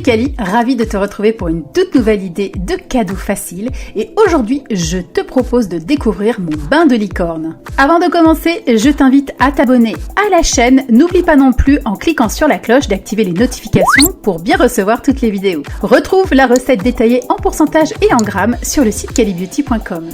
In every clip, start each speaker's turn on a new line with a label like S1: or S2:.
S1: Cali, ravie de te retrouver pour une toute nouvelle idée de cadeau facile et aujourd'hui je te propose de découvrir mon bain de licorne. Avant de commencer, je t'invite à t'abonner à la chaîne, n'oublie pas non plus en cliquant sur la cloche d'activer les notifications pour bien recevoir toutes les vidéos. Retrouve la recette détaillée en pourcentage et en grammes sur le site calibeauty.com.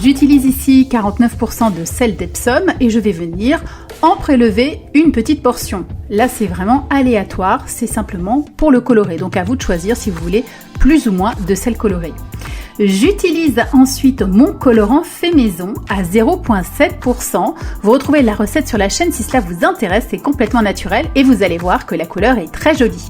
S1: J'utilise ici 49% de sel d'Epsom et je vais venir en prélever une petite portion. Là, c'est vraiment aléatoire, c'est simplement pour le colorer. Donc à vous de choisir si vous voulez plus ou moins de sel coloré. J'utilise ensuite mon colorant fait maison à 0,7%. Vous retrouvez la recette sur la chaîne si cela vous intéresse, c'est complètement naturel et vous allez voir que la couleur est très jolie.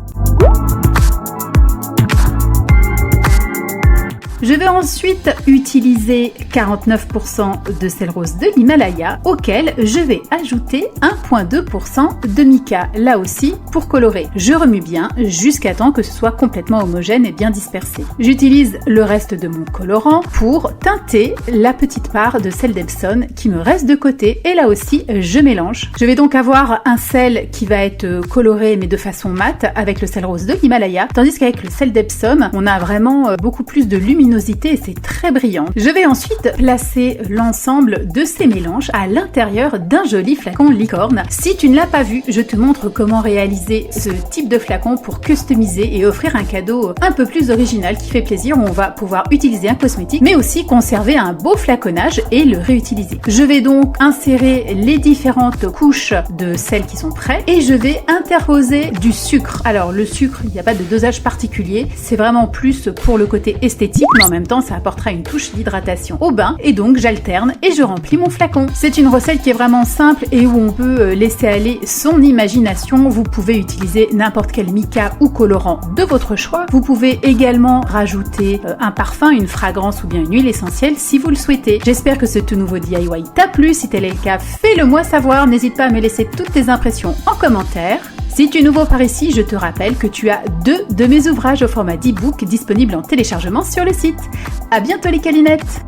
S1: Je vais ensuite utiliser 49% de sel rose de l'Himalaya auquel je vais ajouter 1,2% de mica, là aussi pour colorer. Je remue bien jusqu'à temps que ce soit complètement homogène et bien dispersé. J'utilise le reste de mon colorant pour teinter la petite part de sel d'Epsom qui me reste de côté et là aussi je mélange. Je vais donc avoir un sel qui va être coloré mais de façon mate avec le sel rose de l'Himalaya, tandis qu'avec le sel d'Epsom on a vraiment beaucoup plus de luminosité et c'est très brillant. Je vais ensuite placer l'ensemble de ces mélanges à l'intérieur d'un joli flacon licorne. Si tu ne l'as pas vu, je te montre comment réaliser ce type de flacon pour customiser et offrir un cadeau un peu plus original qui fait plaisir. On va pouvoir utiliser un cosmétique mais aussi conserver un beau flaconnage et le réutiliser. Je vais donc insérer les différentes couches de sel qui sont prêts et je vais interposer du sucre. Alors le sucre, il n'y a pas de dosage particulier, c'est vraiment plus pour le côté esthétique mais en même temps ça apportera une touche d'hydratation au bain et donc j'alterne et je remplis mon flacon. C'est une recette qui est vraiment simple et où on peut laisser aller son imagination. Vous pouvez utiliser n'importe quel mica ou colorant de votre choix. Vous pouvez également rajouter un parfum, une fragrance ou bien une huile essentielle si vous le souhaitez. J'espère que ce tout nouveau DIY t'a plu. Si tel est le cas, fais-le moi savoir. N'hésite pas à me laisser toutes tes impressions en commentaire. Si tu es nouveau par ici, je te rappelle que tu as 2 de mes ouvrages au format d'e-book disponibles en téléchargement sur le site. À bientôt les calinettes!